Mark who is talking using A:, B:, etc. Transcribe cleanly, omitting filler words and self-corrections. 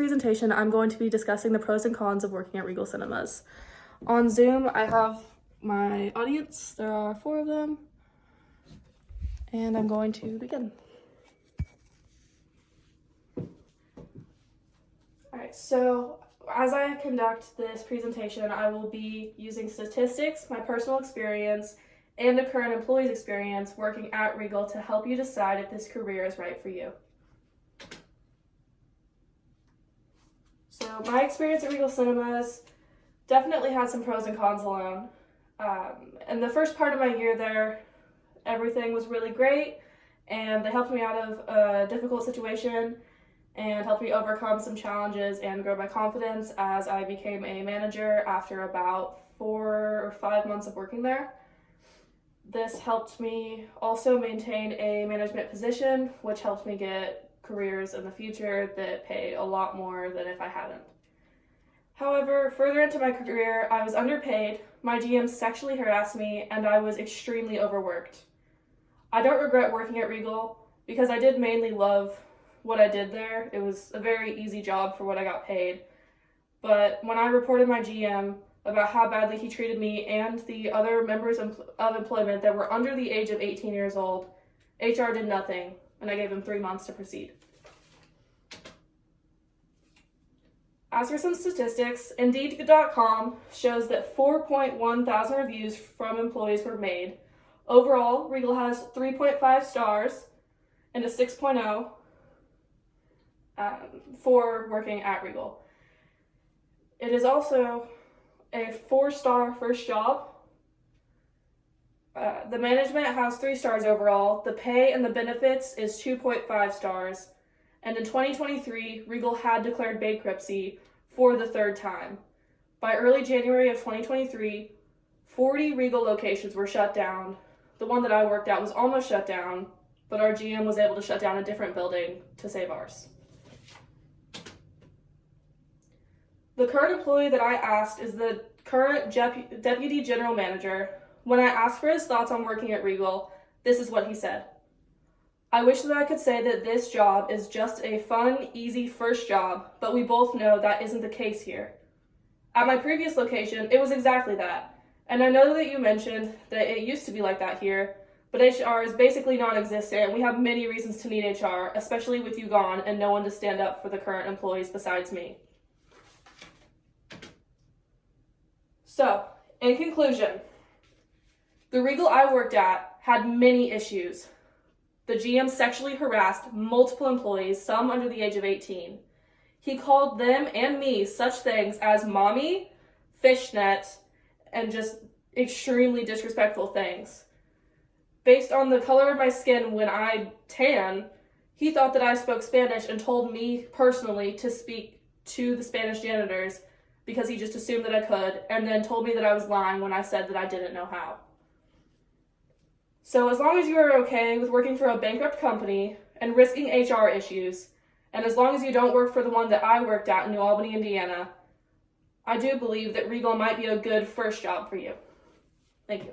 A: presentation, I'm going to be discussing the pros and cons of working at Regal Cinemas. On Zoom, I have my audience. There are 4 of them, and I'm going to begin. Alright, so as I conduct this presentation, I will be using statistics, my personal experience, and a current employee's experience working at Regal to help you decide if this career is right for you. So my experience at Regal Cinemas definitely had some pros and cons alone. In the first part of my year there, everything was really great, and they helped me out of a difficult situation and helped me overcome some challenges and grow my confidence as I became a manager after about 4 or 5 months of working there. This helped me also maintain a management position, which helped me get careers in the future that pay a lot more than if I hadn't. However, further into my career, I was underpaid, my GM sexually harassed me, and I was extremely overworked. I don't regret working at Regal because I did mainly love what I did there. It was a very easy job for what I got paid. But when I reported my GM about how badly he treated me and the other members of employment that were under the age of 18 years old, HR did nothing, and I gave them 3 months to proceed. As for some statistics, Indeed.com shows that 4.1 thousand reviews from employees were made. Overall, Regal has 3.5 stars and a 6.0 for working at Regal. It is also a 4-star first job. The management has 3 stars overall. The pay and the benefits is 2.5 stars. And in 2023, Regal had declared bankruptcy for the 3rd time. By early January of 2023, 40 Regal locations were shut down. The one that I worked at was almost shut down, but our GM was able to shut down a different building to save ours. The current employee that I asked is the current deputy general manager. When I asked for his thoughts on working at Regal, this is what he said. I wish that I could say that this job is just a fun, easy first job, but we both know that isn't the case here. At my previous location, it was exactly that. And I know that you mentioned that it used to be like that here, but HR is basically non-existent, and we have many reasons to need HR, especially with you gone and no one to stand up for the current employees besides me. So, in conclusion, the Regal I worked at had many issues. The GM sexually harassed multiple employees, some under the age of 18. He called them and me such things as mommy, fishnet, and just extremely disrespectful things. Based on the color of my skin when I tan, he thought that I spoke Spanish and told me personally to speak to the Spanish janitors because he just assumed that I could, and then told me that I was lying when I said that I didn't know how. So as long as you are okay with working for a bankrupt company and risking HR issues, and as long as you don't work for the one that I worked at in New Albany, Indiana, I do believe that Regal might be a good first job for you. Thank you.